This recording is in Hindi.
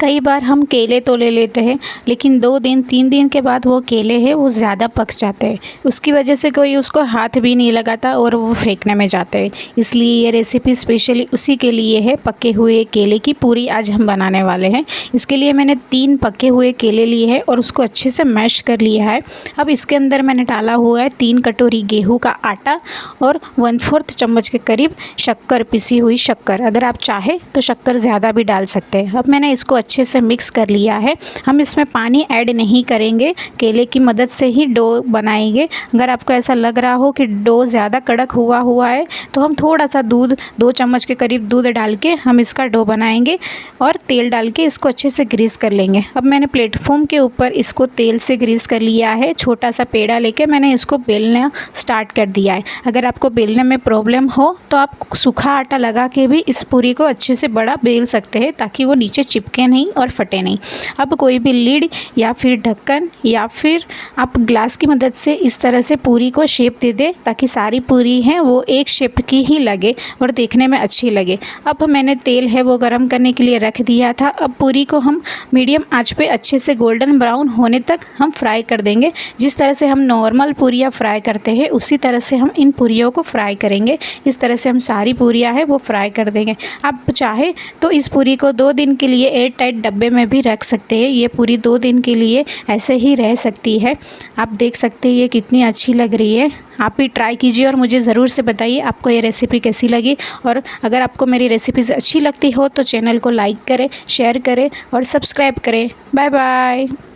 कई बार हम केले तो ले लेते हैं, लेकिन 2 दिन 3 दिन के बाद वो केले हैं वो ज़्यादा पक जाते हैं। उसकी वजह से कोई उसको हाथ भी नहीं लगाता और वो फेंकने में जाते हैं। इसलिए ये रेसिपी स्पेशली उसी के लिए है। पके हुए केले की पूरी आज हम बनाने वाले हैं। इसके लिए मैंने 3 पके हुए केले लिए हैं और उसको अच्छे से मैश कर लिया है। अब इसके अंदर मैंने डाला हुआ है 3 कटोरी गेहूँ का आटा और 1/4 चम्मच के करीब शक्कर, पिसी हुई शक्कर। अगर आप चाहे तो शक्कर ज़्यादा भी डाल सकते हैं। अब मैंने इसको अच्छे से मिक्स कर लिया है। हम इसमें पानी ऐड नहीं करेंगे, केले की मदद से ही डो बनाएंगे। अगर आपको ऐसा लग रहा हो कि डो ज़्यादा कड़क हुआ है तो हम थोड़ा सा दूध, 2 चम्मच के करीब दूध डाल के हम इसका डो बनाएंगे और तेल डाल के इसको अच्छे से ग्रीस कर लेंगे। अब मैंने प्लेटफॉर्म के ऊपर इसको तेल से ग्रीस कर लिया है। छोटा सा पेड़ा लेके मैंने इसको बेलना स्टार्ट कर दिया है। अगर आपको बेलने में प्रॉब्लम हो तो आप सूखा आटा लगा के भी इस पूरी को अच्छे से बड़ा बेल सकते हैं, ताकि वो नीचे चिपके नहीं और फटे नहीं। अब कोई भी लीड या फिर ढक्कन या फिर आप ग्लास की मदद से इस तरह से पूरी को शेप दे दे, ताकि सारी पूरी है वो एक शेप की ही लगे और देखने में अच्छी लगे। अब मैंने तेल है वो गरम करने के लिए रख दिया था। अब पूरी को हम मीडियम आंच पे अच्छे से गोल्डन ब्राउन होने तक हम फ्राई कर देंगे। जिस तरह से हम नॉर्मल पूरियाँ फ्राई करते हैं उसी तरह से हम इन पूरियों को फ्राई करेंगे। इस तरह से हम सारी पूरियाँ हैं वो फ्राई कर देंगे। आप चाहे तो इस पूरी को 2 दिन के लिए एयर टाइट डब्बे में भी रख सकते हैं। ये पूरी 2 दिन के लिए ऐसे ही रह सकती है। आप देख सकते हैं ये कितनी अच्छी लग रही है। आप भी ट्राई कीजिए और मुझे ज़रूर से बताइए आपको ये रेसिपी कैसी लगी। और अगर आपको मेरी रेसिपीज़ अच्छी लगती हो तो चैनल को लाइक करें, शेयर करें और सब्सक्राइब करें। Bye bye.